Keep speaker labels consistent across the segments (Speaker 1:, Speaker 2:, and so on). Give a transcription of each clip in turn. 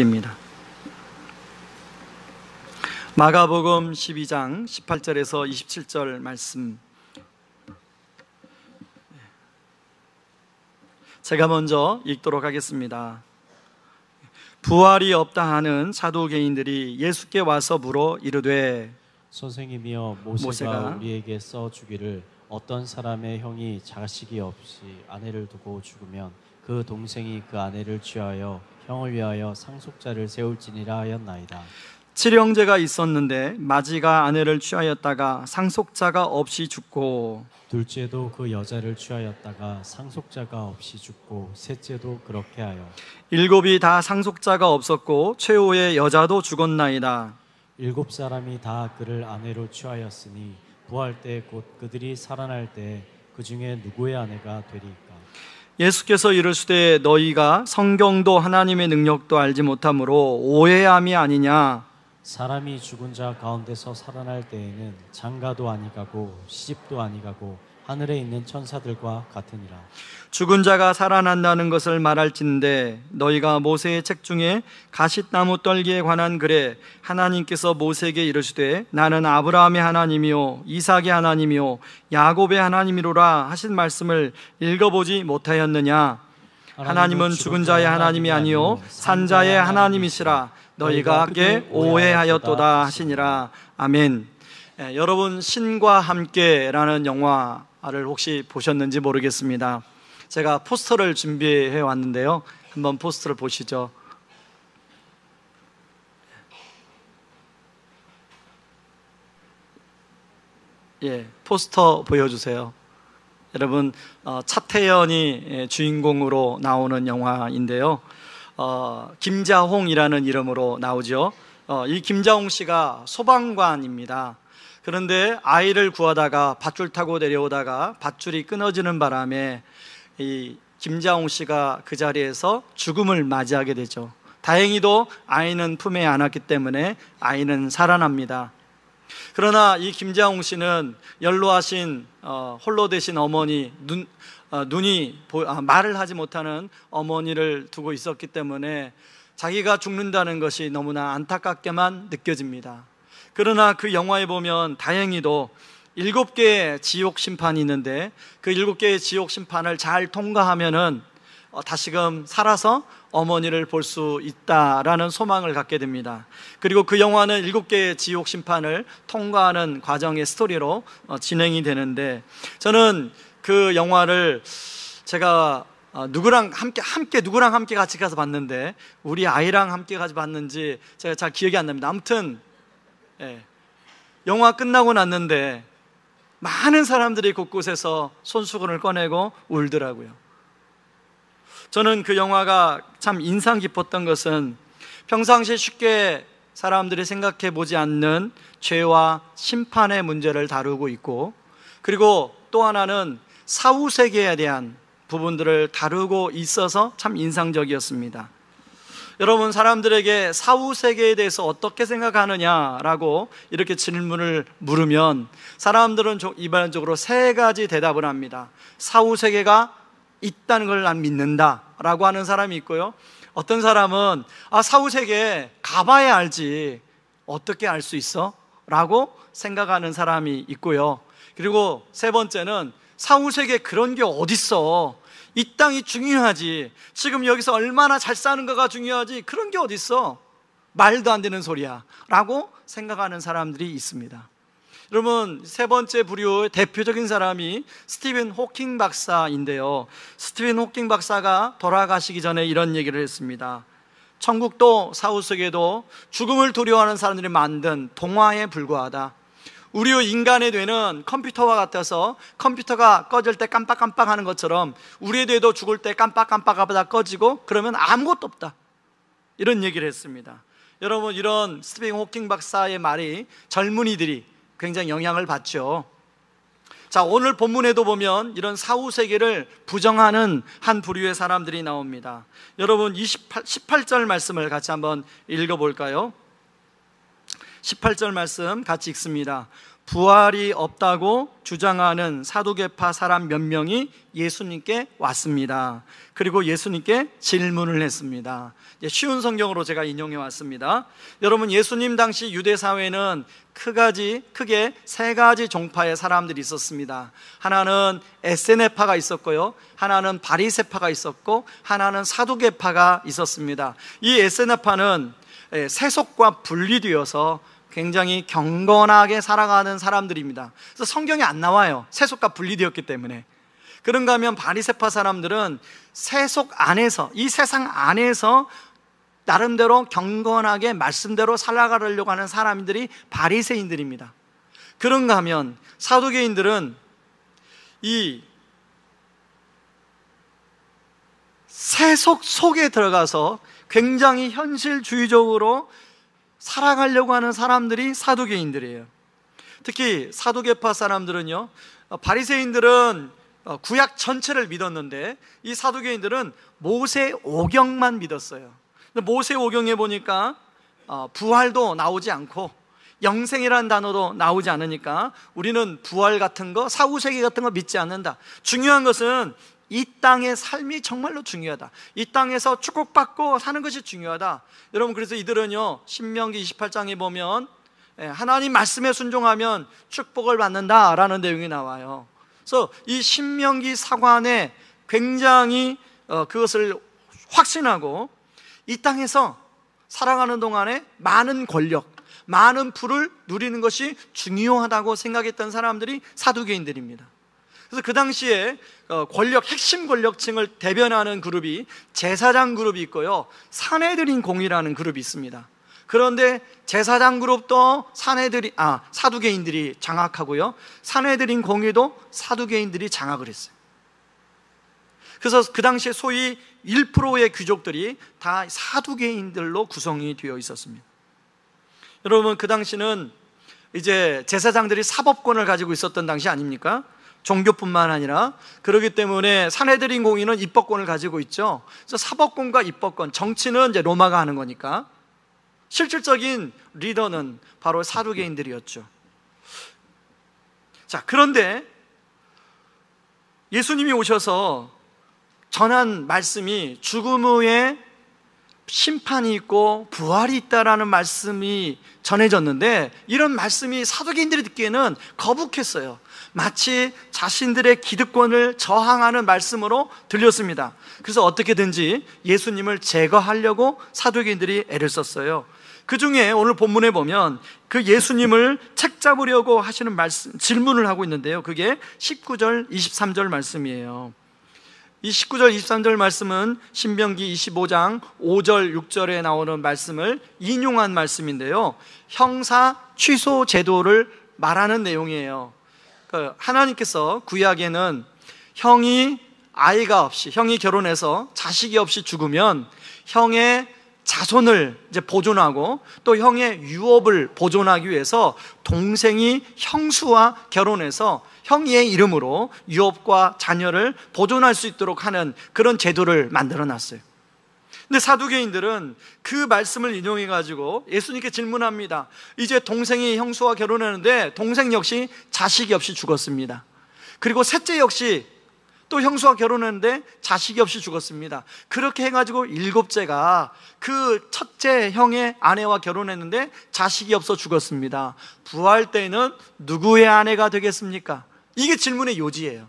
Speaker 1: 입니다. 마가복음 12장 18절에서 27절 말씀, 제가 먼저 읽도록 하겠습니다. 부활이 없다 하는 사두개인들이 예수께 와서 물어 이르되,
Speaker 2: 선생님이여, 모세가 우리에게 써주기를 어떤 사람의 형이 자식이 없이 아내를 두고 죽으면 그 동생이 그 아내를 취하여 형을 위하여 상속자를 세울지니라 하였나이다.
Speaker 1: 7형제가 있었는데 마지가 아내를 취하였다가 상속자가 없이 죽고,
Speaker 2: 둘째도 그 여자를 취하였다가 상속자가 없이 죽고, 셋째도 그렇게 하여
Speaker 1: 7이 다 상속자가 없었고 최후의 여자도 죽었나이다.
Speaker 2: 7사람이 다 그를 아내로 취하였으니 부활 때 곧 그들이 살아날 때 그 중에 누구의 아내가 되리까?
Speaker 1: 예수께서 이르시되, 너희가 성경도 하나님의 능력도 알지 못함으로 오해함이 아니냐.
Speaker 2: 사람이 죽은 자 가운데서 살아날 때에는 장가도 아니가고 시집도 아니가고 하늘에 있는 천사들과 같으니라.
Speaker 1: 죽은 자가 살아난다는 것을 말할진대 너희가 모세의 책 중에 가시나무 떨기에 관한 글에 하나님께서 모세에게 이르시되 나는 아브라함의 하나님이요 이삭의 하나님이요 야곱의 하나님이로라 하신 말씀을 읽어보지 못하였느냐. 하나님은 죽은 자의 하나님이 아니요 산 자의 하나님이시라 너희가 함께 오해하였도다 하시니라. 아멘. 여러분, 신과 함께라는 영화를 혹시 보셨는지 모르겠습니다. 제가 포스터를 준비해 왔는데요, 한번 포스터를 보시죠. 포스터 보여주세요. 여러분, 차태현이 주인공으로 나오는 영화인데요, 김자홍이라는 이름으로 나오죠. 이 김자홍 씨가 소방관입니다. 그런데 아이를 구하다가 밧줄 타고 내려오다가 밧줄이 끊어지는 바람에 이 김자홍 씨가 그 자리에서 죽음을 맞이하게 되죠. 다행히도 아이는 품에 안았기 때문에 아이는 살아납니다. 그러나 이 김자홍 씨는 연로하신 홀로 되신 어머니, 말을 하지 못하는 어머니를 두고 있었기 때문에 자기가 죽는다는 것이 너무나 안타깝게만 느껴집니다. 그러나 그 영화에 보면 다행히도 7개의 지옥 심판이 있는데 그 7개의 지옥 심판을 잘 통과하면은 다시금 살아서 어머니를 볼 수 있다라는 소망을 갖게 됩니다. 그리고 그 영화는 7개의 지옥 심판을 통과하는 과정의 스토리로 진행이 되는데, 저는 그 영화를 제가 누구랑 함께 같이 가서 봤는데 우리 아이랑 함께 같이 봤는지 제가 잘 기억이 안 납니다. 아무튼 영화 끝나고 났는데 많은 사람들이 곳곳에서 손수건을 꺼내고 울더라고요. 저는 그 영화가 참 인상 깊었던 것은 평상시에 쉽게 사람들이 생각해 보지 않는 죄와 심판의 문제를 다루고 있고, 그리고 또 하나는 사후세계에 대한 부분들을 다루고 있어서 참 인상적이었습니다. 여러분, 사람들에게 사후세계에 대해서 어떻게 생각하느냐라고 이렇게 질문을 물으면 사람들은 일반적으로 3가지 대답을 합니다. 사후세계가 있다는 걸 난 믿는다 라고 하는 사람이 있고요, 어떤 사람은 사후세계 가봐야 알지 어떻게 알 수 있어? 라고 생각하는 사람이 있고요, 그리고 3번째는 사후세계 그런 게 어딨어, 이 땅이 중요하지, 지금 여기서 얼마나 잘 사는가가 중요하지 그런 게 어딨어, 말도 안 되는 소리야 라고 생각하는 사람들이 있습니다. 여러분, 3번째 부류의 대표적인 사람이 스티븐 호킹 박사인데요, 스티븐 호킹 박사가 돌아가시기 전에 이런 얘기를 했습니다. 천국도 사후세계도 죽음을 두려워하는 사람들이 만든 동화에 불과하다. 우리 인간의 뇌는 컴퓨터와 같아서 컴퓨터가 꺼질 때 깜빡깜빡 하는 것처럼 우리의 뇌도 죽을 때 깜빡깜빡하다 꺼지고 그러면 아무것도 없다, 이런 얘기를 했습니다. 여러분, 이런 스티븐 호킹 박사의 말이 젊은이들이 굉장히 영향을 받죠. 자, 오늘 본문에도 보면 이런 사후세계를 부정하는 한 부류의 사람들이 나옵니다. 여러분, 18절 말씀을 같이 한번 읽어볼까요? 18절 말씀 같이 읽습니다. 부활이 없다고 주장하는 사두개파 사람 몇 명이 예수님께 왔습니다. 그리고 예수님께 질문을 했습니다. 쉬운 성경으로 제가 인용해 왔습니다. 여러분, 예수님 당시 유대 사회는 크게 세 가지 종파의 사람들이 있었습니다. 하나는 에세네파가 있었고요, 하나는 바리새파가 있었고, 하나는 사두개파가 있었습니다. 이 에세네파는 세속과 분리되어서 굉장히 경건하게 살아가는 사람들입니다. 그래서 성경에 안 나와요, 세속과 분리되었기 때문에. 그런가 하면 바리새파 사람들은 세속 안에서, 이 세상 안에서 나름대로 경건하게 말씀대로 살아가려고 하는 사람들이 바리새인들입니다. 그런가 하면 사두개인들은 이 세속 속에 들어가서 굉장히 현실주의적으로 살아가려고 하는 사람들이 사두개인들이에요. 특히 사두개파 사람들은요, 바리새인들은 구약 전체를 믿었는데 이 사두개인들은 모세 오경만 믿었어요. 모세 오경에 보니까 부활도 나오지 않고 영생이라는 단어도 나오지 않으니까 우리는 부활 같은 거, 사후세계 같은 거 믿지 않는다. 중요한 것은 이 땅의 삶이 정말로 중요하다. 이 땅에서 축복받고 사는 것이 중요하다. 여러분, 그래서 이들은요, 신명기 28장에 보면 하나님 말씀에 순종하면 축복을 받는다라는 내용이 나와요. 그래서 이 신명기 사관에 굉장히 그것을 확신하고 이 땅에서 살아가는 동안에 많은 권력, 많은 부를 누리는 것이 중요하다고 생각했던 사람들이 사두개인들입니다. 그래서 그 당시에 핵심 권력층을 대변하는 그룹이 제사장 그룹이 있고요, 사내들인 공이라는 그룹이 있습니다. 그런데 제사장 그룹도 사두개인들이 장악하고요, 사내들인 공의도 사두개인들이 장악을 했어요. 그래서 그 당시에 소위 1%의 귀족들이 다 사두개인들로 구성이 되어 있었습니다. 여러분, 그 당시는 이제 제사장들이 사법권을 가지고 있었던 당시 아닙니까? 종교뿐만 아니라. 그렇기 때문에 사내들인 공의는 입법권을 가지고 있죠. 그래서 사법권과 입법권, 정치는 이제 로마가 하는 거니까 실질적인 리더는 바로 사두개인들이었죠. 자, 그런데 예수님이 오셔서 전한 말씀이 죽음 후에 심판이 있고 부활이 있다라는 말씀이 전해졌는데, 이런 말씀이 사두개인들이 듣기에는 거북했어요. 마치 자신들의 기득권을 저항하는 말씀으로 들렸습니다. 그래서 어떻게든지 예수님을 제거하려고 사두개인들이 애를 썼어요. 그 중에 오늘 본문에 보면 그 예수님을 책잡으려고 하시는 질문을 하고 있는데요, 그게 19절 23절 말씀이에요. 이 19절 23절 말씀은 신명기 25장 5절 6절에 나오는 말씀을 인용한 말씀인데요, 형사 취소 제도를 말하는 내용이에요. 하나님께서 구약에는 형이 결혼해서 자식이 없이 죽으면 형의 자손을 이제 보존하고 또 형의 유업을 보존하기 위해서 동생이 형수와 결혼해서 형의 이름으로 유업과 자녀를 보존할 수 있도록 하는 그런 제도를 만들어 놨어요. 근데 사두개인들은 그 말씀을 인용해 가지고 예수님께 질문합니다. 이제 동생이 형수와 결혼하는데 동생 역시 자식이 없이 죽었습니다. 그리고 셋째 역시 또 형수와 결혼했는데 자식이 없이 죽었습니다. 그렇게 해가지고 7째가 그 첫째 형의 아내와 결혼했는데 자식이 없어 죽었습니다. 부활 때는 누구의 아내가 되겠습니까? 이게 질문의 요지예요.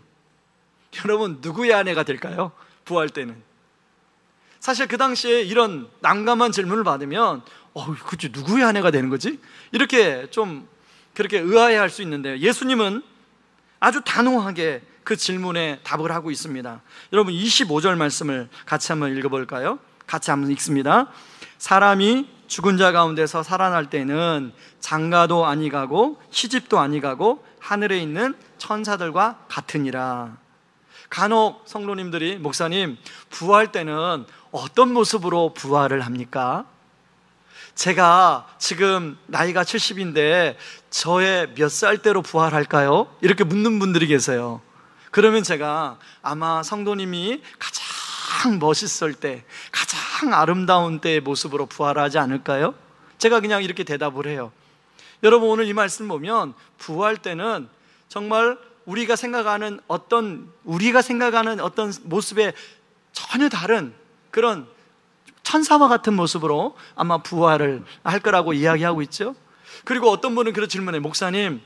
Speaker 1: 여러분, 누구의 아내가 될까요? 부활 때는. 사실 그 당시에 이런 난감한 질문을 받으면 그치, 누구의 아내가 되는 거지? 이렇게 좀 그렇게 의아해할 수 있는데요, 예수님은 아주 단호하게 그 질문에 답을 하고 있습니다. 여러분, 25절 말씀을 같이 한번 읽어볼까요? 같이 한번 읽습니다. 사람이 죽은 자 가운데서 살아날 때는 장가도 아니 가고 시집도 아니 가고 하늘에 있는 천사들과 같으니라. 간혹 성도님들이, 목사님, 부활 때는 어떤 모습으로 부활을 합니까? 제가 지금 나이가 70인데 저의 몇 살 때로 부활할까요? 이렇게 묻는 분들이 계세요. 그러면 제가 아마 성도님이 가장 멋있을 때, 가장 아름다운 때의 모습으로 부활하지 않을까요? 제가 그냥 이렇게 대답을 해요. 여러분, 오늘 이 말씀 보면 부활 때는 정말 우리가 생각하는 어떤 모습에 전혀 다른 그런 천사와 같은 모습으로 아마 부활을 할 거라고 이야기하고 있죠. 그리고 어떤 분은 그런 질문해요. 목사님,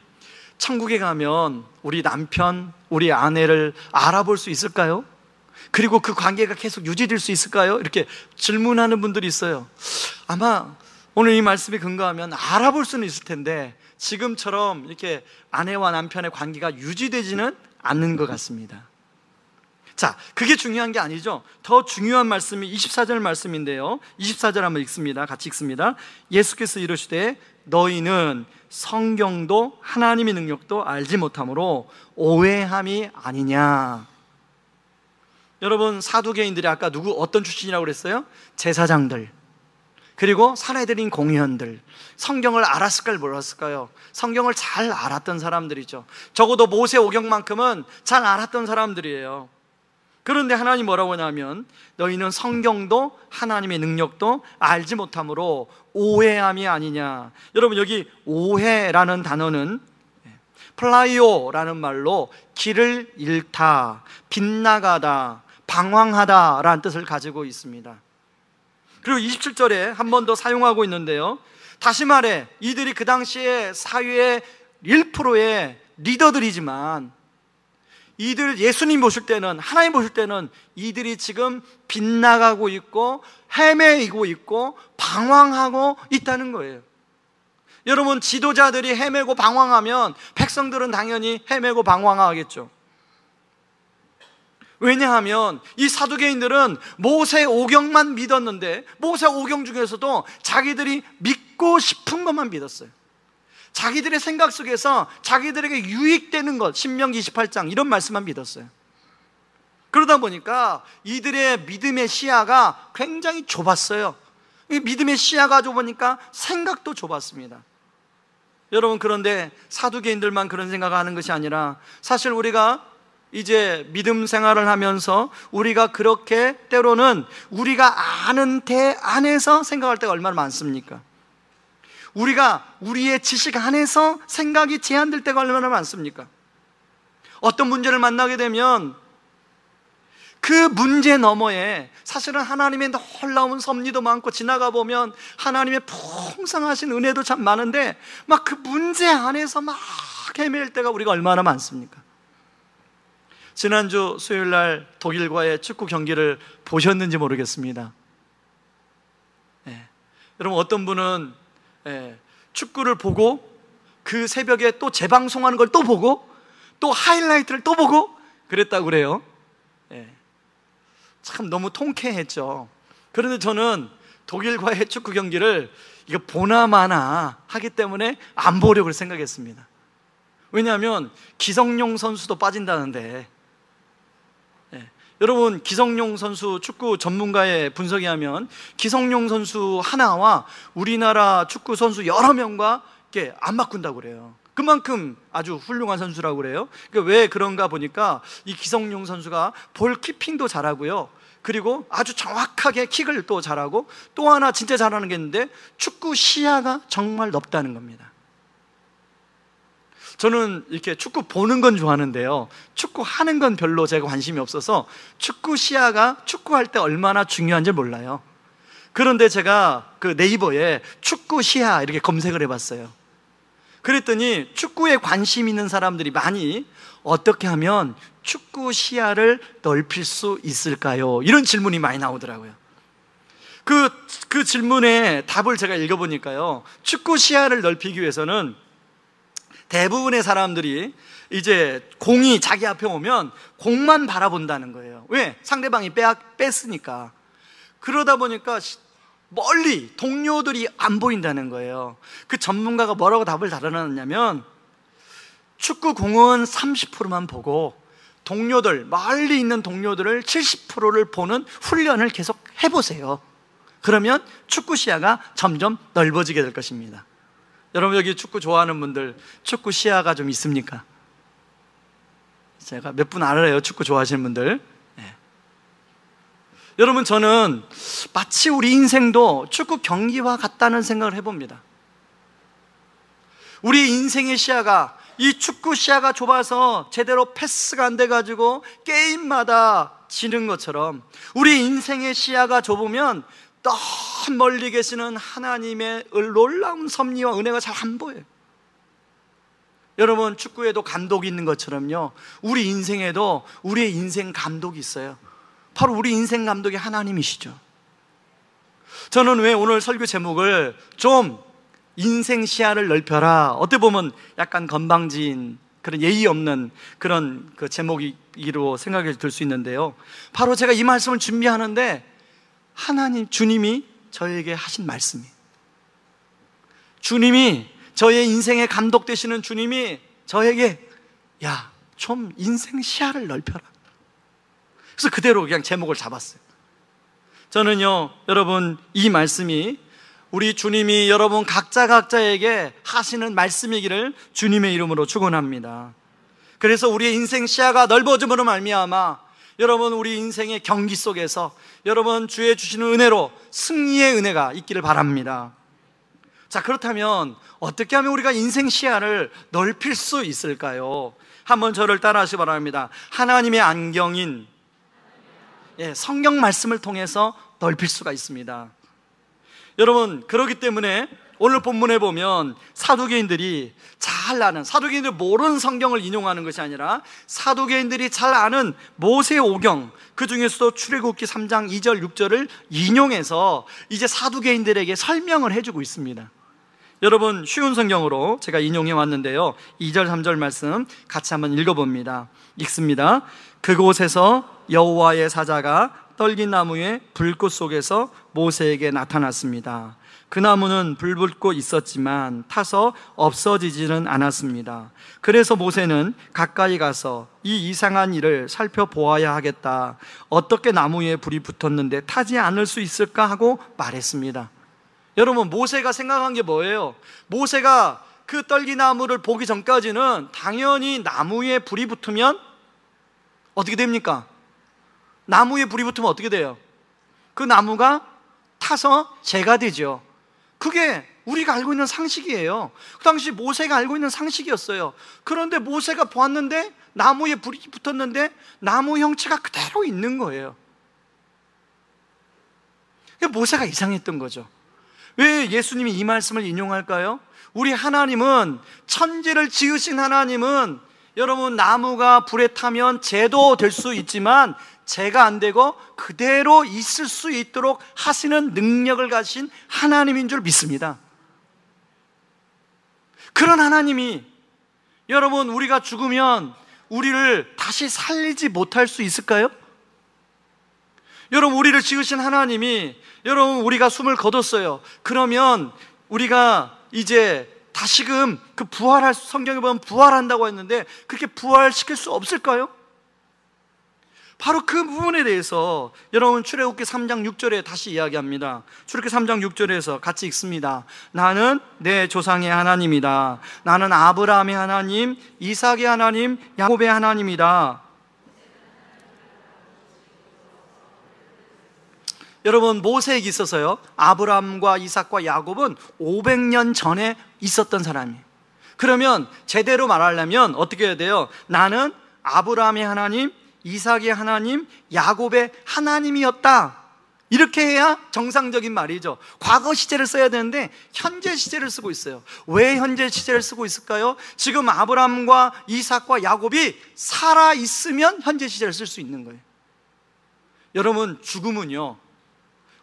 Speaker 1: 천국에 가면 우리 남편, 우리 아내를 알아볼 수 있을까요? 그리고 그 관계가 계속 유지될 수 있을까요? 이렇게 질문하는 분들이 있어요. 아마 오늘 이 말씀에 근거하면 알아볼 수는 있을 텐데 지금처럼 이렇게 아내와 남편의 관계가 유지되지는 않는 것 같습니다. 자, 그게 중요한 게 아니죠. 더 중요한 말씀이 24절 말씀인데요, 24절 한번 읽습니다. 같이 읽습니다. 예수께서 이르시되 너희는 성경도 하나님의 능력도 알지 못함으로 오해함이 아니냐. 여러분, 사두개인들이 아까 어떤 출신이라고 그랬어요? 제사장들, 그리고 사내들인 공의원들, 성경을 알았을까요, 몰랐을까요? 성경을 잘 알았던 사람들이죠. 적어도 모세오경만큼은 잘 알았던 사람들이에요. 그런데 하나님 뭐라고 하냐면 너희는 성경도 하나님의 능력도 알지 못함으로 오해함이 아니냐. 여러분, 여기 오해라는 단어는 플라이오라는 말로 길을 잃다, 빗나가다, 방황하다 라는 뜻을 가지고 있습니다. 그리고 27절에 한 번 더 사용하고 있는데요, 다시 말해 이들이 그 당시에 사회의 1%의 리더들이지만 이들 예수님 보실 때는, 하나님 보실 때는 이들이 지금 빗나가고 있고 헤매이고 있고 방황하고 있다는 거예요. 여러분, 지도자들이 헤매고 방황하면 백성들은 당연히 헤매고 방황하겠죠. 왜냐하면 이 사두개인들은 모세오경만 믿었는데 모세오경 중에서도 자기들이 믿고 싶은 것만 믿었어요. 자기들의 생각 속에서 자기들에게 유익되는 것, 신명기 28장 이런 말씀만 믿었어요. 그러다 보니까 이들의 믿음의 시야가 굉장히 좁았어요. 믿음의 시야가 좁으니까 생각도 좁았습니다. 여러분, 그런데 사두개인들만 그런 생각을 하는 것이 아니라 사실 우리가 이제 믿음 생활을 하면서 우리가 그렇게 때로는 우리가 아는 대 안에서 생각할 때가 얼마나 많습니까? 우리가 우리의 지식 안에서 생각이 제한될 때가 얼마나 많습니까? 어떤 문제를 만나게 되면 그 문제 너머에 사실은 하나님의 놀라운 섭리도 많고 지나가 보면 하나님의 풍성하신 은혜도 참 많은데 막 그 문제 안에서 막 헤맬 때가 우리가 얼마나 많습니까? 지난주 수요일날 독일과의 축구 경기를 보셨는지 모르겠습니다. 여러분, 어떤 분은 축구를 보고 그 새벽에 또 재방송하는 걸 또 보고 또 하이라이트를 또 보고 그랬다고 그래요. 참 너무 통쾌했죠. 그런데 저는 독일과의 축구 경기를 이거 보나마나 하기 때문에 안 보려고 생각했습니다. 왜냐하면 기성용 선수도 빠진다는데, 여러분, 기성용 선수 축구 전문가의 분석에 하면 기성용 선수 하나와 우리나라 축구 선수 여러 명과 안 바꾼다고 그래요. 그만큼 아주 훌륭한 선수라고 그래요. 그러니까 왜 그런가 보니까 이 기성용 선수가 볼 키핑도 잘하고요, 그리고 아주 정확하게 킥을 또 잘하고 또 하나 진짜 잘하는 게 있는데 축구 시야가 정말 넓다는 겁니다. 저는 이렇게 축구 보는 건 좋아하는데요, 축구 하는 건 별로 제가 관심이 없어서 축구 시야가 축구할 때 얼마나 중요한지 몰라요. 그런데 제가 그 네이버에 축구 시야 이렇게 검색을 해봤어요. 그랬더니 축구에 관심 있는 사람들이 많이 어떻게 하면 축구 시야를 넓힐 수 있을까요? 이런 질문이 많이 나오더라고요. 그 질문에 답을 제가 읽어보니까요, 축구 시야를 넓히기 위해서는 대부분의 사람들이 이제 공이 자기 앞에 오면 공만 바라본다는 거예요. 왜? 상대방이 뺐으니까. 그러다 보니까 멀리 동료들이 안 보인다는 거예요. 그 전문가가 뭐라고 답을 달아놨냐면 축구공은 30%만 보고 동료들, 멀리 있는 동료들을 70%를 보는 훈련을 계속 해보세요. 그러면 축구 시야가 점점 넓어지게 될 것입니다. 여러분, 여기 축구 좋아하는 분들 축구 시야가 좀 있습니까? 제가 몇 분 알아요, 축구 좋아하시는 분들. 여러분, 저는 마치 우리 인생도 축구 경기와 같다는 생각을 해봅니다. 우리 인생의 시야가, 이 축구 시야가 좁아서 제대로 패스가 안 돼가지고 게임마다 지는 것처럼 우리 인생의 시야가 좁으면 더 멀리 계시는 하나님의 놀라운 섭리와 은혜가 잘 안 보여요. 여러분, 축구에도 감독이 있는 것처럼요, 우리 인생에도 우리의 인생 감독이 있어요. 바로 우리 인생 감독이 하나님이시죠. 저는 왜 오늘 설교 제목을 좀 인생 시야를 넓혀라, 어떻게 보면 약간 건방진 그런 예의 없는 그런 그 제목이로 생각이 들 수 있는데요, 바로 제가 이 말씀을 준비하는데 하나님, 주님이 저에게 하신 말씀이에요. 주님이, 저의 인생의 감독 되시는 주님이 저에게, 야, 좀 인생 시야를 넓혀라. 그래서 그대로 그냥 제목을 잡았어요. 저는요, 여러분, 이 말씀이 우리 주님이 여러분 각자에게 하시는 말씀이기를 주님의 이름으로 축원합니다. 그래서 우리의 인생 시야가 넓어짐으로 말미암아 여러분, 우리 인생의 경기 속에서 여러분 주의 주시는 은혜로 승리의 은혜가 있기를 바랍니다. 자, 그렇다면 어떻게 하면 우리가 인생 시야를 넓힐 수 있을까요? 한번 저를 따라하시기 바랍니다. 하나님의 안경인 성경 말씀을 통해서 넓힐 수가 있습니다. 여러분, 그렇기 때문에 오늘 본문에 보면 사두개인들이 잘 아는, 사두개인들이 모르는 성경을 인용하는 것이 아니라 사두개인들이 잘 아는 모세 오경, 그 중에서도 출애굽기 3장 2절 6절을 인용해서 이제 사두개인들에게 설명을 해주고 있습니다. 여러분, 쉬운 성경으로 제가 인용해 왔는데요, 2절 3절 말씀 같이 한번 읽어봅니다. 읽습니다. 그곳에서 여호와의 사자가 떨긴 나무의 불꽃 속에서 모세에게 나타났습니다. 그 나무는 불붙고 있었지만 타서 없어지지는 않았습니다. 그래서 모세는 가까이 가서 이 이상한 일을 살펴보아야 하겠다, 어떻게 나무에 불이 붙었는데 타지 않을 수 있을까 하고 말했습니다. 여러분, 모세가 생각한 게 뭐예요? 모세가 그 떨기나무를 보기 전까지는 당연히 나무에 불이 붙으면 어떻게 됩니까? 나무에 불이 붙으면 어떻게 돼요? 그 나무가 타서 재가 되죠. 그게 우리가 알고 있는 상식이에요. 그 당시 모세가 알고 있는 상식이었어요. 그런데 모세가 보았는데 나무에 불이 붙었는데 나무 형체가 그대로 있는 거예요. 모세가 이상했던 거죠. 왜 예수님이 이 말씀을 인용할까요? 우리 하나님은, 천지를 지으신 하나님은 여러분, 나무가 불에 타면 재도 될 수 있지만 재가 안 되고 그대로 있을 수 있도록 하시는 능력을 가진 하나님인 줄 믿습니다. 그런 하나님이, 여러분, 우리가 죽으면 우리를 다시 살리지 못할 수 있을까요? 여러분, 우리를 지으신 하나님이, 여러분, 우리가 숨을 거뒀어요. 그러면 우리가 이제 다시금 그 부활할, 성경에 보면 부활한다고 했는데 그렇게 부활시킬 수 없을까요? 바로 그 부분에 대해서 여러분 출애굽기 3장 6절에 다시 이야기합니다. 출애굽기 3장 6절에서 같이 읽습니다. 나는 내 조상의 하나님이다. 나는 아브라함의 하나님, 이삭의 하나님, 야곱의 하나님이다. 여러분, 모세에게 있어서요, 아브라함과 이삭과 야곱은 500년 전에 있었던 사람이에요. 그러면 제대로 말하려면 어떻게 해야 돼요? 나는 아브라함의 하나님, 이삭의 하나님, 야곱의 하나님이었다. 이렇게 해야 정상적인 말이죠. 과거 시제를 써야 되는데 현재 시제를 쓰고 있어요. 왜 현재 시제를 쓰고 있을까요? 지금 아브라함과 이삭과 야곱이 살아있으면 현재 시제를 쓸 수 있는 거예요. 여러분, 죽음은요,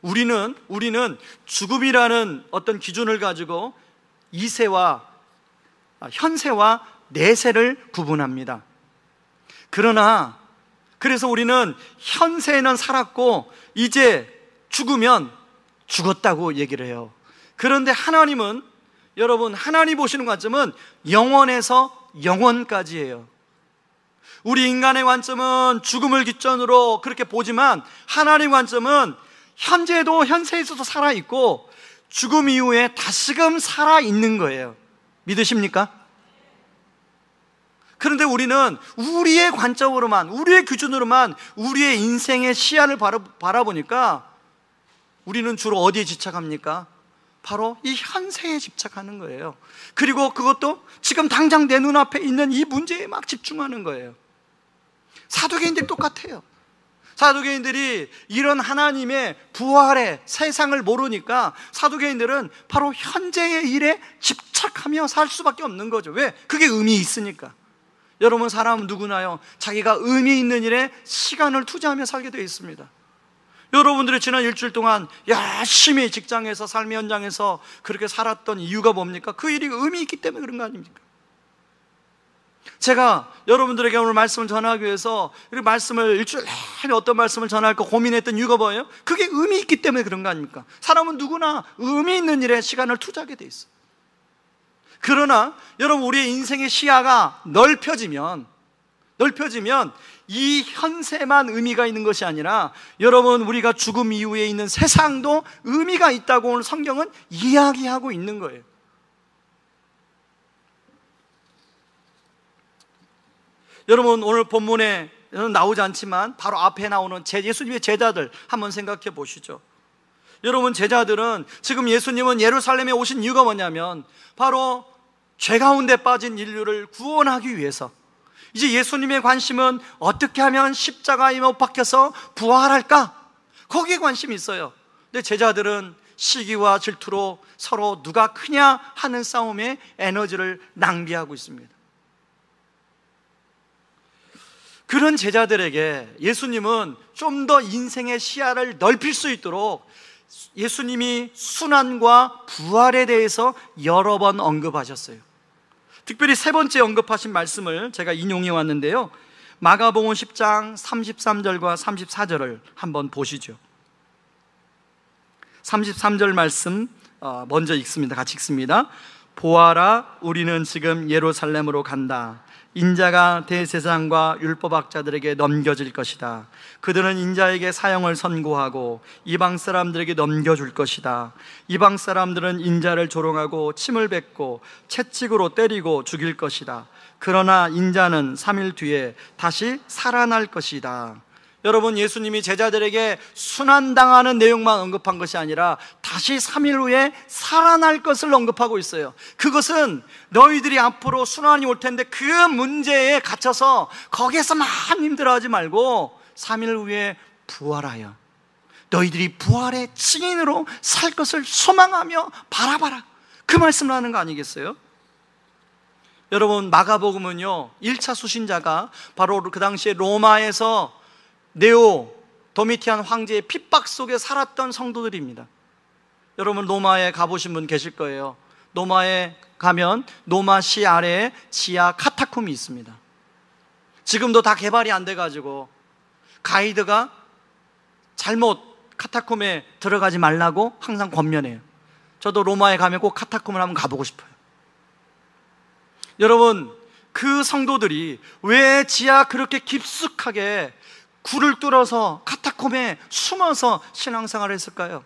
Speaker 1: 우리는 죽음이라는 어떤 기준을 가지고 이세와 현세와 내세를 구분합니다. 그래서 우리는 현세에는 살았고 이제 죽으면 죽었다고 얘기를 해요. 그런데 하나님은, 여러분, 하나님 보시는 관점은 영원에서 영원까지예요. 우리 인간의 관점은 죽음을 기점으로 그렇게 보지만 하나님 관점은 현재도 현세에 있어서 살아있고 죽음 이후에 다시금 살아있는 거예요. 믿으십니까? 그런데 우리는 우리의 관점으로만, 우리의 기준으로만 우리의 인생의 시야를 바라보니까 우리는 주로 어디에 집착합니까? 바로 이 현세에 집착하는 거예요. 그리고 그것도 지금 당장 내 눈앞에 있는 이 문제에 막 집중하는 거예요. 사두개인들이 똑같아요. 사두개인들이 이런 하나님의 부활의 세상을 모르니까 사두개인들은 바로 현재의 일에 집착하며 살 수밖에 없는 거죠. 왜? 그게 의미 있으니까. 여러분, 사람은 누구나요, 자기가 의미 있는 일에 시간을 투자하며 살게 되어 있습니다. 여러분들이 지난 일주일 동안 열심히 직장에서, 삶의 현장에서 그렇게 살았던 이유가 뭡니까? 그 일이 의미 있기 때문에 그런 거 아닙니까? 제가 여러분들에게 오늘 말씀을 전하기 위해서 이 말씀을 일주일 내내 어떤 말씀을 전할까 고민했던 이유가 뭐예요? 그게 의미 있기 때문에 그런 거 아닙니까? 사람은 누구나 의미 있는 일에 시간을 투자하게 돼 있어요. 그러나 여러분, 우리의 인생의 시야가 넓혀지면 이 현세만 의미가 있는 것이 아니라 여러분, 우리가 죽음 이후에 있는 세상도 의미가 있다고 오늘 성경은 이야기하고 있는 거예요. 여러분, 오늘 본문에는 나오지 않지만 바로 앞에 나오는 예수님의 제자들 한번 생각해 보시죠. 여러분, 제자들은 지금 예수님은 예루살렘에 오신 이유가 뭐냐면 바로 죄 가운데 빠진 인류를 구원하기 위해서, 이제 예수님의 관심은 어떻게 하면 십자가에 못 박혀서 부활할까? 거기에 관심이 있어요. 근데 제자들은 시기와 질투로 서로 누가 크냐 하는 싸움에 에너지를 낭비하고 있습니다. 그런 제자들에게 예수님은 좀 더 인생의 시야를 넓힐 수 있도록 예수님이 순환과 부활에 대해서 여러 번 언급하셨어요. 특별히 세 번째 언급하신 말씀을 제가 인용해 왔는데요, 마가복음 10장 33절과 34절을 한번 보시죠. 33절 말씀 먼저 읽습니다. 같이 읽습니다. 보아라, 우리는 지금 예루살렘으로 간다. 인자가 대제사장과 율법학자들에게 넘겨질 것이다. 그들은 인자에게 사형을 선고하고 이방 사람들에게 넘겨줄 것이다. 이방 사람들은 인자를 조롱하고 침을 뱉고 채찍으로 때리고 죽일 것이다. 그러나 인자는 3일 뒤에 다시 살아날 것이다. 여러분, 예수님이 제자들에게 순환당하는 내용만 언급한 것이 아니라 다시 3일 후에 살아날 것을 언급하고 있어요. 그것은 너희들이 앞으로 순환이 올 텐데 그 문제에 갇혀서 거기에서만 힘들어하지 말고 3일 후에 부활하여 너희들이 부활의 증인으로 살 것을 소망하며 바라봐라, 그 말씀을 하는 거 아니겠어요? 여러분, 마가복음은요, 1차 수신자가 바로 그 당시에 로마에서 네오 도미티안 황제의 핍박 속에 살았던 성도들입니다. 여러분, 로마에 가보신 분 계실 거예요. 로마에 가면 로마시 아래에 지하 카타콤이 있습니다. 지금도 다 개발이 안 돼가지고 가이드가 잘못 카타콤에 들어가지 말라고 항상 권면해요. 저도 로마에 가면 꼭 카타콤을 한번 가보고 싶어요. 여러분, 그 성도들이 왜 지하 그렇게 깊숙하게 굴을 뚫어서 카타콤에 숨어서 신앙생활을 했을까요?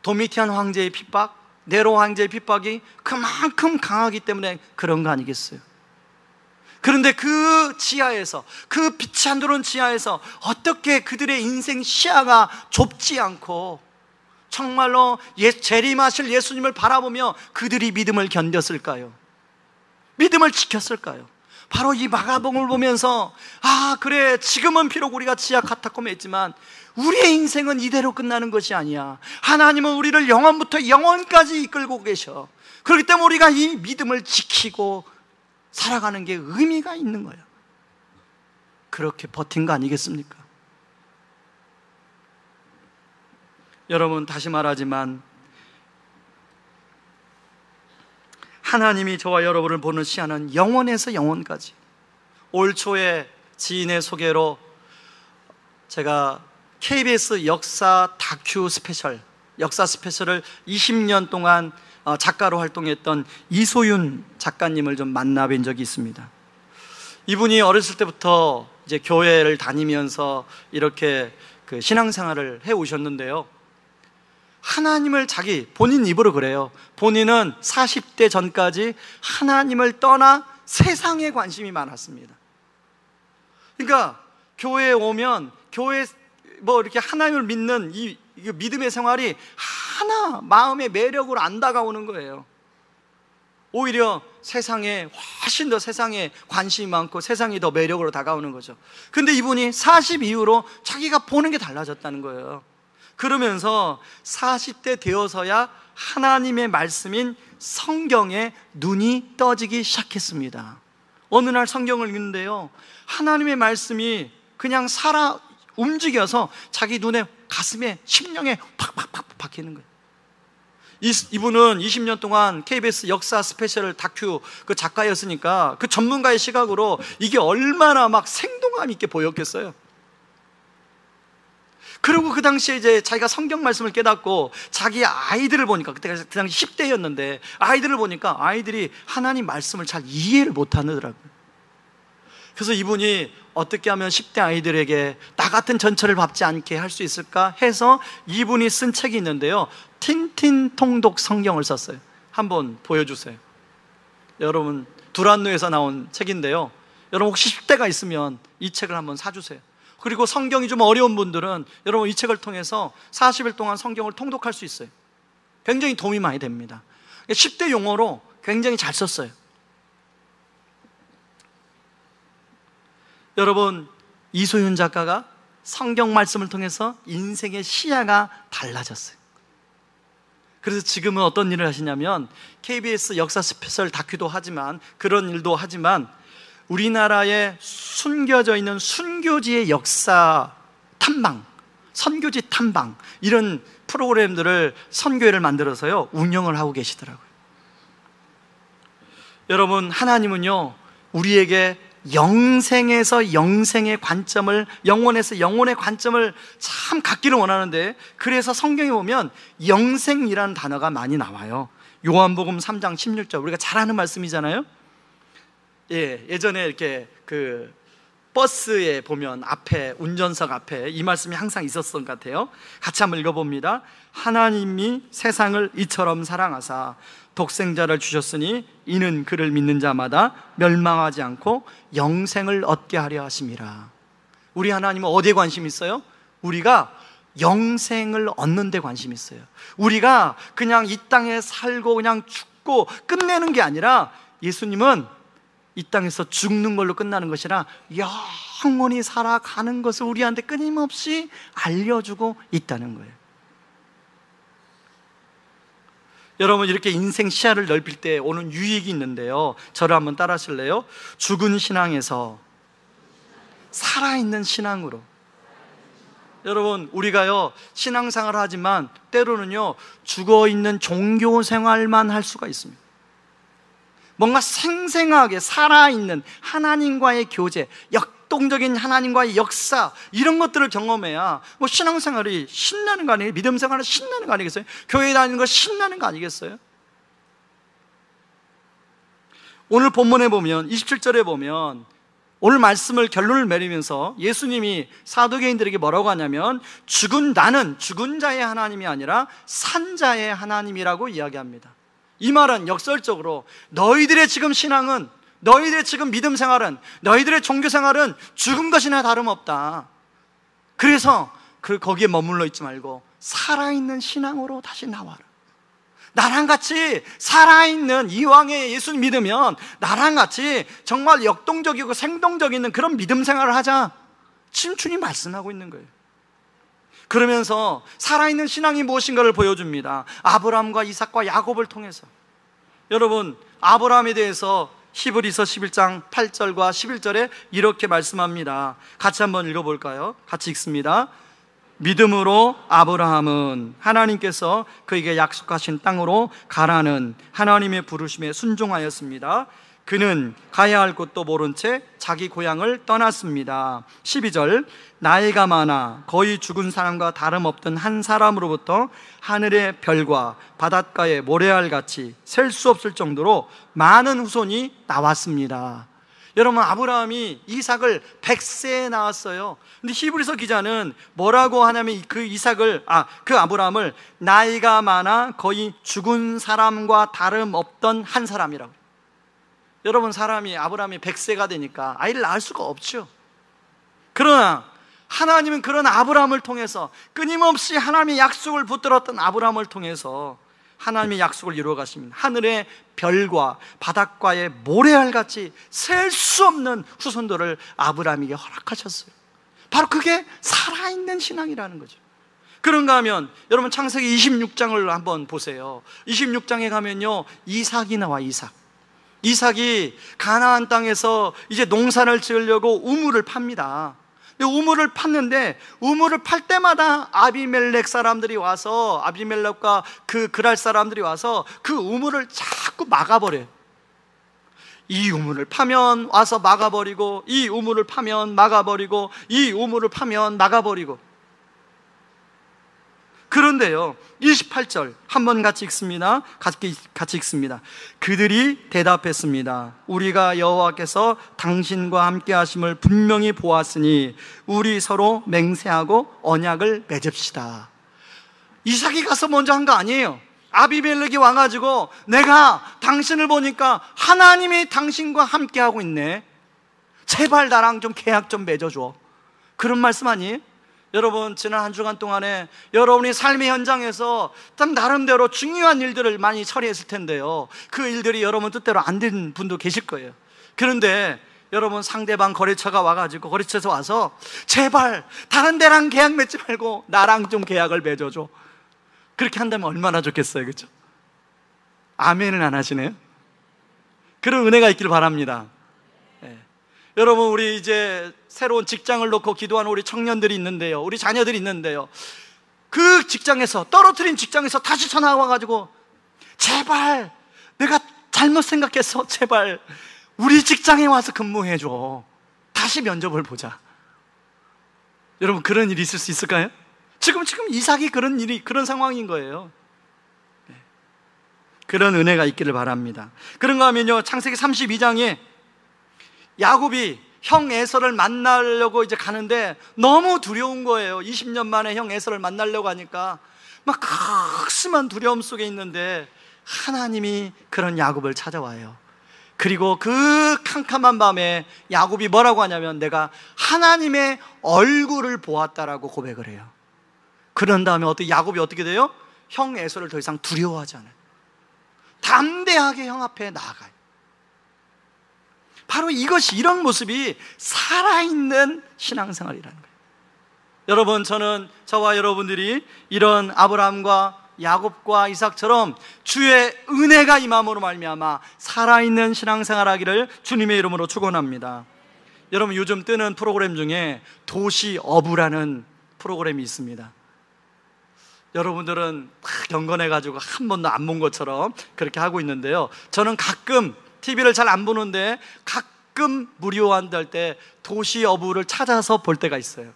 Speaker 1: 도미티안 황제의 핍박, 네로 황제의 핍박이 그만큼 강하기 때문에 그런 거 아니겠어요? 그런데 그 지하에서, 그 빛이 안 들어온 지하에서 어떻게 그들의 인생 시야가 좁지 않고 정말로 재림하실 예수님을 바라보며 그들이 믿음을 견뎠을까요? 믿음을 지켰을까요? 바로 이 마가복음을 보면서, 아, 그래, 지금은 비록 우리가 지하 카타콤에 있지만 우리의 인생은 이대로 끝나는 것이 아니야. 하나님은 우리를 영원부터 영원까지 이끌고 계셔. 그렇기 때문에 우리가 이 믿음을 지키고 살아가는 게 의미가 있는 거예요. 그렇게 버틴 거 아니겠습니까? 여러분, 다시 말하지만 하나님이 저와 여러분을 보는 시야는 영원에서 영원까지. 올 초에 지인의 소개로 제가 KBS 역사 다큐 스페셜, 역사 스페셜을 20년 동안 작가로 활동했던 이소윤 작가님을 좀 만나뵌 적이 있습니다. 이분이 어렸을 때부터 이제 교회를 다니면서 이렇게 그 신앙생활을 해 오셨는데요, 하나님을 본인 입으로 그래요. 본인은 40대 전까지 하나님을 떠나 세상에 관심이 많았습니다. 그러니까 교회에 오면 교회 이렇게 하나님을 믿는 이 이 믿음의 생활이 하나 마음의 매력으로 안 다가오는 거예요. 오히려 세상에 훨씬 더 세상에 관심이 많고 세상이 더 매력으로 다가오는 거죠. 근데 이분이 40 이후로 자기가 보는 게 달라졌다는 거예요. 그러면서 40대 되어서야 하나님의 말씀인 성경에 눈이 떠지기 시작했습니다. 어느 날 성경을 읽는데요, 하나님의 말씀이 그냥 움직여서 자기 눈에, 가슴에, 심령에 팍팍팍 박히는 거예요. 이분은 20년 동안 KBS 역사 스페셜 다큐 그 작가였으니까 그 전문가의 시각으로 이게 얼마나 막 생동감 있게 보였겠어요. 그리고 그 당시에 이제 자기가 성경 말씀을 깨닫고 자기 아이들을 보니까, 그때가 그 당시 10대였는데 아이들을 보니까 아이들이 하나님 말씀을 잘 이해를 못하더라고요. 그래서 이분이 어떻게 하면 10대 아이들에게 나 같은 전철을 밟지 않게 할 수 있을까 해서 이분이 쓴 책이 있는데요, 틴틴 통독 성경을 썼어요. 한번 보여주세요. 여러분, 두란노에서 나온 책인데요, 여러분 혹시 10대가 있으면 이 책을 한번 사주세요. 그리고 성경이 좀 어려운 분들은 여러분 이 책을 통해서 40일 동안 성경을 통독할 수 있어요. 굉장히 도움이 많이 됩니다. 10대 용어로 굉장히 잘 썼어요. 여러분, 이소윤 작가가 성경 말씀을 통해서 인생의 시야가 달라졌어요. 그래서 지금은 어떤 일을 하시냐면 KBS 역사 스페셜 다큐도 하지만, 그런 일도 하지만, 우리나라에 숨겨져 있는 순교지의 역사 탐방, 선교지 탐방, 이런 프로그램들을, 선교회를 만들어서요 운영을 하고 계시더라고요. 여러분, 하나님은요 우리에게 영생에서 영생의 관점을, 영혼에서 영혼의 관점을 참 갖기를 원하는데, 그래서 성경에 보면 영생이라는 단어가 많이 나와요. 요한복음 3장 16절, 우리가 잘 아는 말씀이잖아요. 예전에 이렇게 그 버스에 보면 앞에, 운전석 앞에 이 말씀이 항상 있었던 것 같아요. 같이 한번 읽어봅니다. 하나님이 세상을 이처럼 사랑하사 독생자를 주셨으니 이는 그를 믿는 자마다 멸망하지 않고 영생을 얻게 하려 하심이라. 우리 하나님은 어디에 관심이 있어요? 우리가 영생을 얻는 데 관심이 있어요. 우리가 그냥 이 땅에 살고 그냥 죽고 끝내는 게 아니라, 예수님은 이 땅에서 죽는 걸로 끝나는 것이라 영원히 살아가는 것을 우리한테 끊임없이 알려주고 있다는 거예요. 여러분, 이렇게 인생 시야를 넓힐 때 오는 유익이 있는데요, 저를 한번 따라 하실래요? 죽은 신앙에서 살아있는 신앙으로. 여러분, 우리가요 신앙생활을 하지만 때로는요 죽어있는 종교 생활만 할 수가 있습니다. 뭔가 생생하게 살아있는 하나님과의 교제, 역동적인 하나님과의 역사, 이런 것들을 경험해야 뭐 신앙생활이 신나는 거 아니에요? 믿음 생활은 신나는 거 아니겠어요? 교회 다니는 거 신나는 거 아니겠어요? 오늘 본문에 보면 27절에 보면 오늘 말씀을 결론을 내리면서 예수님이 사두개인들에게 뭐라고 하냐면, 나는 죽은 자의 하나님이 아니라 산 자의 하나님이라고 이야기합니다. 이 말은 역설적으로 너희들의 지금 신앙은, 너희들의 지금 믿음 생활은, 너희들의 종교 생활은 죽은 것이나 다름없다. 그래서 거기에 머물러 있지 말고 살아있는 신앙으로 다시 나와라. 나랑 같이 살아있는, 이왕에 예수님 믿으면 나랑 같이 정말 역동적이고 생동적인 그런 믿음 생활을 하자. 지금 주님 말씀하고 있는 거예요. 그러면서 살아있는 신앙이 무엇인가를 보여줍니다. 아브라함과 이삭과 야곱을 통해서. 여러분, 아브라함에 대해서 히브리서 11장 8절과 11절에 이렇게 말씀합니다. 같이 한번 읽어볼까요? 같이 읽습니다. 믿음으로 아브라함은 하나님께서 그에게 약속하신 땅으로 가라는 하나님의 부르심에 순종하였습니다. 그는 가야 할 곳도 모른 채 자기 고향을 떠났습니다. 12절, 나이가 많아 거의 죽은 사람과 다름없던 한 사람으로부터 하늘의 별과 바닷가의 모래알같이 셀 수 없을 정도로 많은 후손이 나왔습니다. 여러분, 아브라함이 이삭을 100세에 낳았어요. 근데 히브리서 기자는 뭐라고 하냐면 그 아브라함을 나이가 많아 거의 죽은 사람과 다름없던 한 사람이라고. 여러분, 아브라함이 100세가 되니까 아이를 낳을 수가 없죠. 그러나 하나님은 그런 아브라함을 통해서, 끊임없이 하나님의 약속을 붙들었던 아브라함을 통해서 하나님의 약속을 이루어 가십니다. 하늘의 별과 바닷가의 모래알같이 셀 수 없는 후손들을 아브라함에게 허락하셨어요. 바로 그게 살아있는 신앙이라는 거죠. 그런가 하면 여러분 창세기 26장을 한번 보세요. 26장에 가면요, 이삭이 나와. 이삭이 가나안 땅에서 이제 농사를 지으려고 우물을 팝니다. 우물을 팠는데, 우물을 팔 때마다 아비멜렉 사람들이 와서, 아비멜렉과 그 그랄 사람들이 와서 그 우물을 자꾸 막아버려요. 이 우물을 파면 와서 막아버리고, 이 우물을 파면 막아버리고, 이 우물을 파면 막아버리고. 그런데요, 28절 한번 같이 읽습니다. 같이 읽습니다. 그들이 대답했습니다. 우리가 여호와께서 당신과 함께 하심을 분명히 보았으니 우리 서로 맹세하고 언약을 맺읍시다. 이삭이 가서 먼저 한 거 아니에요. 아비멜렉이 와가지고 내가 당신을 보니까 하나님이 당신과 함께 하고 있네, 제발 나랑 좀 계약 좀 맺어줘, 그런 말씀 아니에요? 여러분, 지난 한 주간 동안에 여러분이 삶의 현장에서 참 나름대로 중요한 일들을 많이 처리했을 텐데요, 그 일들이 여러분 뜻대로 안 된 분도 계실 거예요. 그런데 여러분, 상대방 거래처가 와가지고, 거래처에서 와서 제발 다른 데랑 계약 맺지 말고 나랑 좀 계약을 맺어줘, 그렇게 한다면 얼마나 좋겠어요, 그렇죠? 아멘은 안 하시네요. 그런 은혜가 있길 바랍니다. 여러분, 우리 이제 새로운 직장을 놓고 기도하는 우리 청년들이 있는데요, 우리 자녀들이 있는데요, 그 직장에서, 떨어뜨린 직장에서 다시 전화가 와가지고 제발 내가 잘못 생각했어, 제발 우리 직장에 와서 근무해줘, 다시 면접을 보자. 여러분, 그런 일이 있을 수 있을까요? 지금 이삭이 그런 상황인 거예요. 그런 은혜가 있기를 바랍니다. 그런가 하면요, 창세기 32장에 야곱이 형 에서를 만나려고 이제 가는데 너무 두려운 거예요. 20년 만에 형 에서를 만나려고 하니까 막 극심한 두려움 속에 있는데 하나님이 그런 야곱을 찾아와요. 그리고 그 캄캄한 밤에 야곱이 뭐라고 하냐면 내가 하나님의 얼굴을 보았다라고 고백을 해요. 그런 다음에 야곱이 어떻게 돼요? 형 에서를 더 이상 두려워하지 않아요. 담대하게 형 앞에 나아가요. 바로 이런 모습이 살아있는 신앙생활이라는 거예요. 여러분, 저와 여러분들이 이런 아브라함과 야곱과 이삭처럼 주의 은혜가 임함으로 말미암아 살아있는 신앙생활하기를 주님의 이름으로 축원합니다. 여러분, 요즘 뜨는 프로그램 중에 도시 어부라는 프로그램이 있습니다. 여러분들은 막 경건해가지고 한 번도 안 본 것처럼 그렇게 하고 있는데요, 저는 가끔 TV를 잘 안 보는데 가끔 무료한다 할 때 도시 어부를 찾아서 볼 때가 있어요.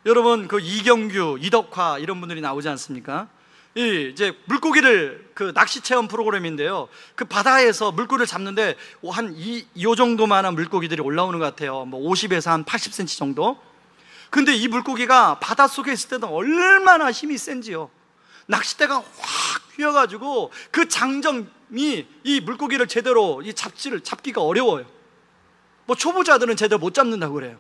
Speaker 1: 여러분, 그 이경규, 이덕화 이런 분들이 나오지 않습니까? 이제 물고기를, 그 낚시 체험 프로그램인데요, 그 바다에서 물고기를 잡는데 한 이 정도만한 물고기들이 올라오는 것 같아요. 뭐 50에서 한 80cm 정도. 근데 이 물고기가 바닷속에 있을 때는 얼마나 힘이 센지요. 낚싯대가 확 휘어가지고 그 장점이 이 물고기를 제대로 잡기가 어려워요. 뭐 초보자들은 제대로 못 잡는다고 그래요.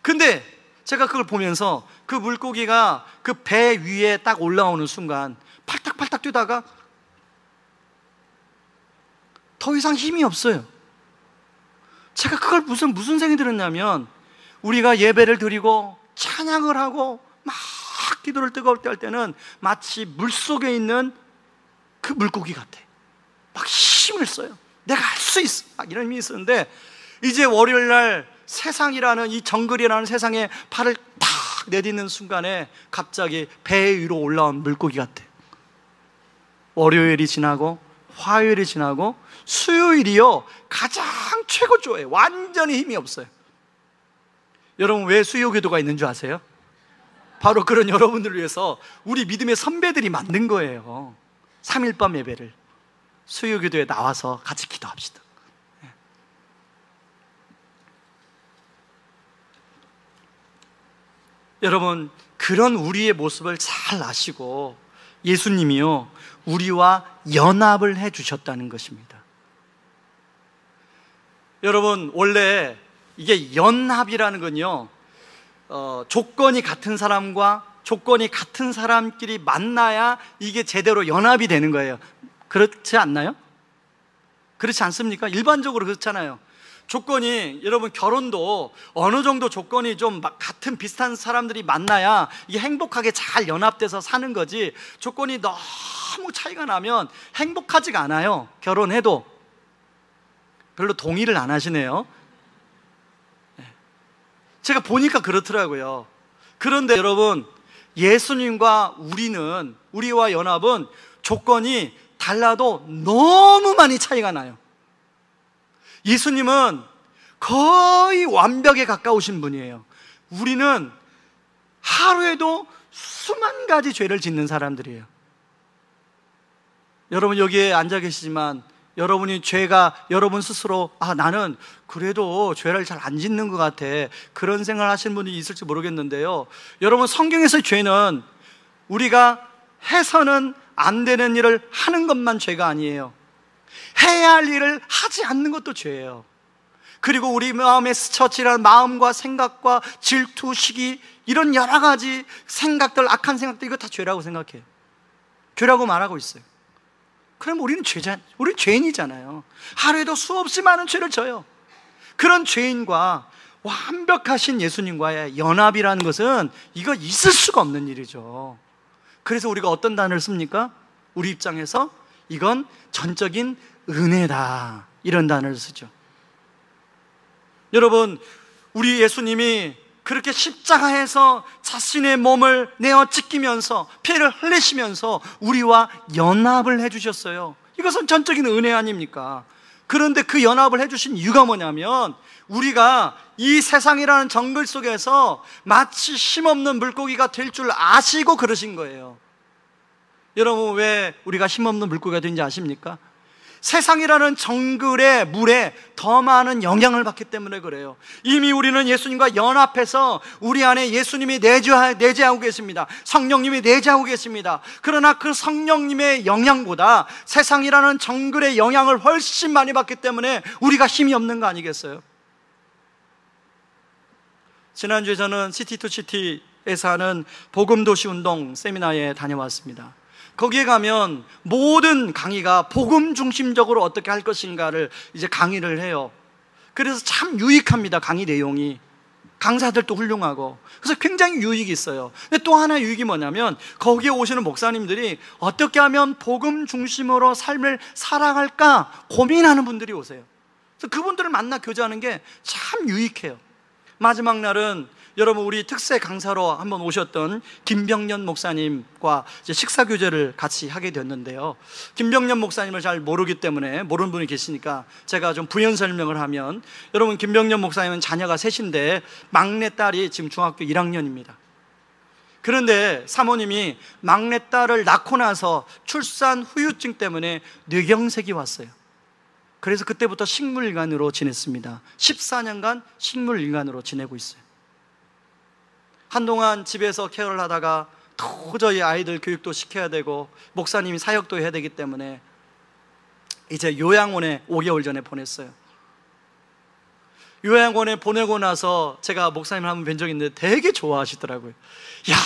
Speaker 1: 근데 제가 그걸 보면서 그 물고기가 그 배 위에 딱 올라오는 순간 팔딱팔딱 뛰다가 더 이상 힘이 없어요. 제가 그걸 무슨 생각이 들었냐면, 우리가 예배를 드리고 찬양을 하고 막 기도를 뜨겁게 할 때는 마치 물속에 있는 그 물고기 같아. 막 힘을 써요. 내가 할 수 있어, 막 이런 힘이 있었는데, 이제 월요일날 세상이라는 이 정글이라는 세상에 발을 탁 내딛는 순간에 갑자기 배 위로 올라온 물고기 같아. 월요일이 지나고 화요일이 지나고 수요일이요, 가장 최고조예요. 완전히 힘이 없어요. 여러분, 왜 수요기도가 있는 줄 아세요? 바로 그런 여러분들을 위해서 우리 믿음의 선배들이 만든 거예요. 3일밤 예배를 수요기도에 나와서 같이 기도합시다. 여러분, 그런 우리의 모습을 잘 아시고 예수님이요, 우리와 연합을 해 주셨다는 것입니다. 여러분, 원래 이게 연합이라는 건요, 조건이 같은 사람과 조건이 같은 사람끼리 만나야 이게 제대로 연합이 되는 거예요. 그렇지 않나요? 그렇지 않습니까? 일반적으로 그렇잖아요. 조건이, 여러분 결혼도 어느 정도 조건이 좀 같은 비슷한 사람들이 만나야 이게 행복하게 잘 연합돼서 사는 거지, 조건이 너무 차이가 나면 행복하지가 않아요. 결혼해도. 별로 동의를 안 하시네요. 제가 보니까 그렇더라고요. 그런데 여러분, 예수님과 우리와 연합은 조건이 달라도 너무 많이 차이가 나요. 예수님은 거의 완벽에 가까우신 분이에요. 우리는 하루에도 수만 가지 죄를 짓는 사람들이에요. 여러분 여기에 앉아 계시지만 여러분이 여러분 스스로 나는 그래도 죄를 잘 안 짓는 것 같아, 그런 생각을 하시는 분이 있을지 모르겠는데요, 여러분 성경에서의 죄는 우리가 해서는 안 되는 일을 하는 것만 죄가 아니에요. 해야 할 일을 하지 않는 것도 죄예요. 그리고 우리 마음에 스쳐지는 마음과 생각과 질투, 시기, 이런 여러 가지 생각들, 악한 생각들, 이거 다 죄라고 생각해요. 죄라고 말하고 있어요. 그럼 우리는 죄인이잖아요. 하루에도 수없이 많은 죄를 져요. 그런 죄인과 완벽하신 예수님과의 연합이라는 것은 이거 있을 수가 없는 일이죠. 그래서 우리가 어떤 단어를 씁니까? 우리 입장에서 이건 전적인 은혜다, 이런 단어를 쓰죠. 여러분, 우리 예수님이 그렇게 십자가에서 자신의 몸을 내어 찢기면서 피를 흘리시면서 우리와 연합을 해주셨어요. 이것은 전적인 은혜 아닙니까? 그런데 그 연합을 해주신 이유가 뭐냐면, 우리가 이 세상이라는 정글 속에서 마치 힘없는 물고기가 될 줄 아시고 그러신 거예요. 여러분, 왜 우리가 힘없는 물고기가 된지 아십니까? 세상이라는 정글의 물에 더 많은 영향을 받기 때문에 그래요. 이미 우리는 예수님과 연합해서 우리 안에 예수님이 내재하고 계십니다. 성령님이 내재하고 계십니다. 그러나 그 성령님의 영향보다 세상이라는 정글의 영향을 훨씬 많이 받기 때문에 우리가 힘이 없는 거 아니겠어요? 지난주에 저는 시티2시티에서 하는 복음도시 운동 세미나에 다녀왔습니다. 거기에 가면 모든 강의가 복음 중심적으로 어떻게 할 것인가를 이제 강의를 해요. 그래서 참 유익합니다, 강의 내용이. 강사들도 훌륭하고. 그래서 굉장히 유익이 있어요. 근데 또 하나 유익이 뭐냐면, 거기에 오시는 목사님들이 어떻게 하면 복음 중심으로 삶을 살아갈까 고민하는 분들이 오세요. 그래서 그분들을 만나 교제하는 게 참 유익해요. 마지막 날은 여러분, 우리 특세 강사로 한번 오셨던 김병년 목사님과 이제 식사 교제를 같이 하게 됐는데요, 김병년 목사님을 잘 모르기 때문에, 모르는 분이 계시니까 제가 좀 부연 설명을 하면, 여러분, 김병년 목사님은 자녀가 셋인데 막내딸이 지금 중학교 1학년입니다. 그런데 사모님이 막내딸을 낳고 나서 출산 후유증 때문에 뇌경색이 왔어요. 그래서 그때부터 식물일간으로 지냈습니다. 14년간 식물일간으로 지내고 있어요. 한동안 집에서 케어를 하다가 도저히 아이들 교육도 시켜야 되고 목사님이 사역도 해야 되기 때문에 이제 요양원에 5개월 전에 보냈어요. 요양원에 보내고 나서 제가 목사님을 한번 뵌 적이 있는데 되게 좋아하시더라고요. 야,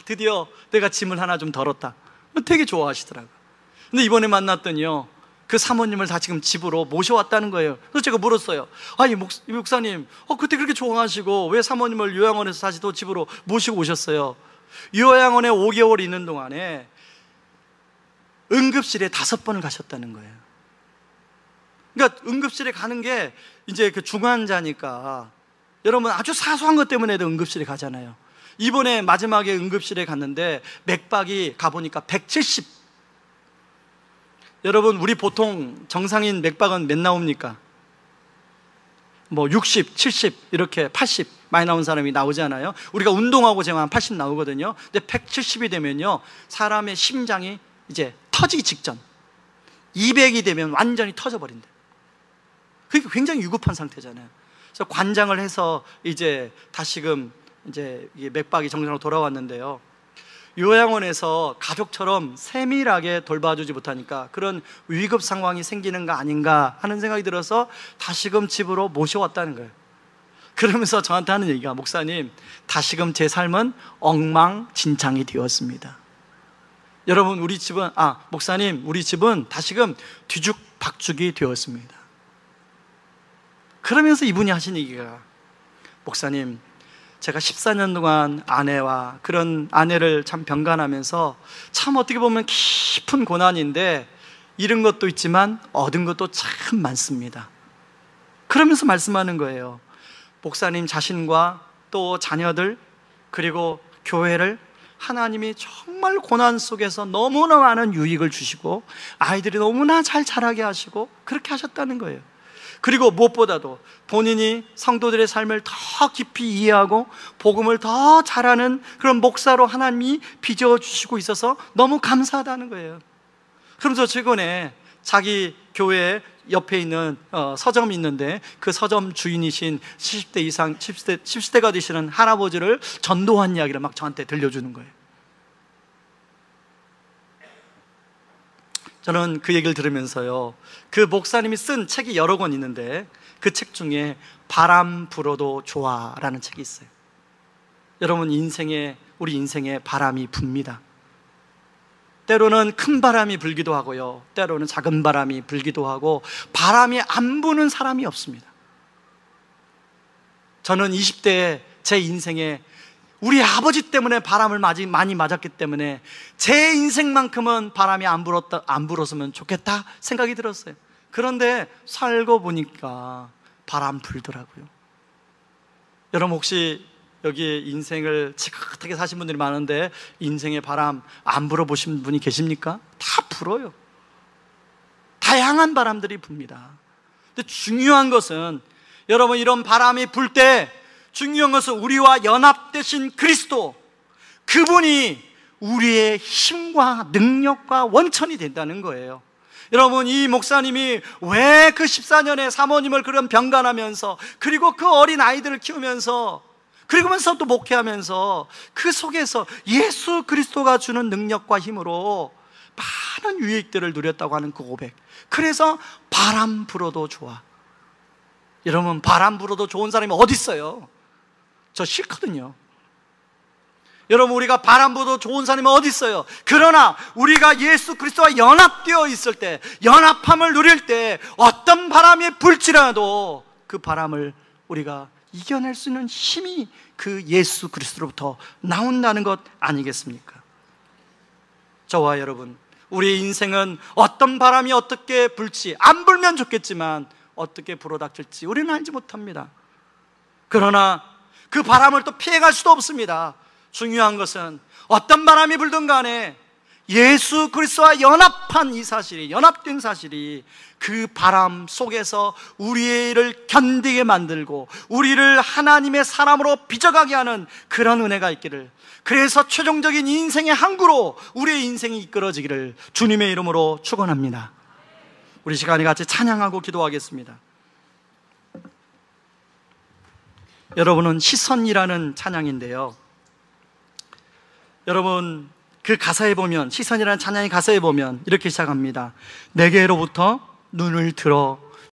Speaker 1: 드디어 내가 짐을 하나 좀 덜었다. 되게 좋아하시더라고요. 근데 이번에 만났더니요, 그 사모님을 다 지금 집으로 모셔왔다는 거예요. 그래서 제가 물었어요. 아니, 목사님, 그때 그렇게 좋아하시고 왜 사모님을 요양원에서 다시 또 집으로 모시고 오셨어요? 요양원에 5개월 있는 동안에 응급실에 5번을 가셨다는 거예요. 그러니까 응급실에 가는 게 이제 그 중환자니까, 여러분 아주 사소한 것 때문에도 응급실에 가잖아요. 이번에 마지막에 응급실에 갔는데 맥박이 가보니까 170. 여러분, 우리 보통 정상인 맥박은 몇 나옵니까? 60, 70, 이렇게 80 많이 나온 사람이 나오잖아요. 우리가 운동하고 제가 한 80 나오거든요. 근데 170이 되면요, 사람의 심장이 이제 터지기 직전, 200이 되면 완전히 터져버린다. 그게 굉장히 위급한 상태잖아요. 그래서 관장을 해서 이제 다시금 이제 맥박이 정상으로 돌아왔는데요, 요양원에서 가족처럼 세밀하게 돌봐주지 못하니까 그런 위급 상황이 생기는 거 아닌가 하는 생각이 들어서 다시금 집으로 모셔왔다는 거예요. 그러면서 저한테 하는 얘기가, 목사님, 다시금 제 삶은 엉망진창이 되었습니다. 여러분, 우리 집은, 목사님, 우리 집은 다시금 뒤죽박죽이 되었습니다. 그러면서 이분이 하신 얘기가, 목사님, 제가 14년 동안 아내와 그런 아내를 참 병간하면서 참 어떻게 보면 깊은 고난인데 잃은 것도 있지만 얻은 것도 참 많습니다. 그러면서 말씀하는 거예요. 목사님 자신과 또 자녀들 그리고 교회를 하나님이 정말 고난 속에서 너무나 많은 유익을 주시고 아이들이 너무나 잘 자라게 하시고 그렇게 하셨다는 거예요. 그리고 무엇보다도 본인이 성도들의 삶을 더 깊이 이해하고 복음을 더 잘하는 그런 목사로 하나님이 빚어주시고 있어서 너무 감사하다는 거예요. 그러면서 최근에 자기 교회 옆에 있는 서점이 있는데 그 서점 주인이신 70대 이상 70대가 되시는 할아버지를 전도한 이야기를 막 저한테 들려주는 거예요. 저는 그 얘기를 들으면서요, 그 목사님이 쓴 책이 여러 권 있는데 그 책 중에 바람 불어도 좋아라는 책이 있어요. 여러분, 우리 인생에 바람이 붑니다. 때로는 큰 바람이 불기도 하고요, 때로는 작은 바람이 불기도 하고 바람이 안 부는 사람이 없습니다. 저는 20대에 제 인생에 우리 아버지 때문에 바람을 많이 맞았기 때문에 제 인생만큼은 바람이 안 불었으면 좋겠다 생각이 들었어요. 그런데 살고 보니까 바람 불더라고요. 여러분, 혹시 여기 인생을 지긋하게 사신 분들이 많은데 인생에 바람 안 불어보신 분이 계십니까? 다 불어요. 다양한 바람들이 붑니다. 근데 중요한 것은, 여러분, 이런 바람이 불 때 중요한 것은 우리와 연합되신 그리스도, 그분이 우리의 힘과 능력과 원천이 된다는 거예요. 여러분, 이 목사님이 왜 그 14년에 사모님을 그런 병간하면서 그리고 그 어린 아이들을 키우면서 그러면서 또 목회하면서 그 속에서 예수 그리스도가 주는 능력과 힘으로 많은 유익들을 누렸다고 하는 그 고백. 그래서 바람 불어도 좋아. 여러분, 바람 불어도 좋은 사람이 어디 있어요? 저 싫거든요. 여러분, 우리가 바람 불어도 좋은 사람이 어디 있어요? 그러나 우리가 예수 그리스도와 연합되어 있을 때, 연합함을 누릴 때 어떤 바람이 불지라도 그 바람을 우리가 이겨낼 수 있는 힘이 그 예수 그리스도로부터 나온다는 것 아니겠습니까? 저와 여러분, 우리의 인생은 어떤 바람이 어떻게 불지, 안 불면 좋겠지만 어떻게 불어닥칠지 우리는 알지 못합니다. 그러나 그 바람을 또 피해갈 수도 없습니다. 중요한 것은 어떤 바람이 불든 간에 예수 그리스도와 연합된 사실이 그 바람 속에서 우리를 견디게 만들고 우리를 하나님의 사람으로 빚어가게 하는 그런 은혜가 있기를, 그래서 최종적인 인생의 항구로 우리의 인생이 이끌어지기를 주님의 이름으로 축원합니다. 우리 시간에 같이 찬양하고 기도하겠습니다. 여러분은 시선이라는 찬양인데요, 여러분, 그 가사에 보면, 시선이라는 찬양의 가사에 보면 이렇게 시작합니다. 내게로부터 눈을 들어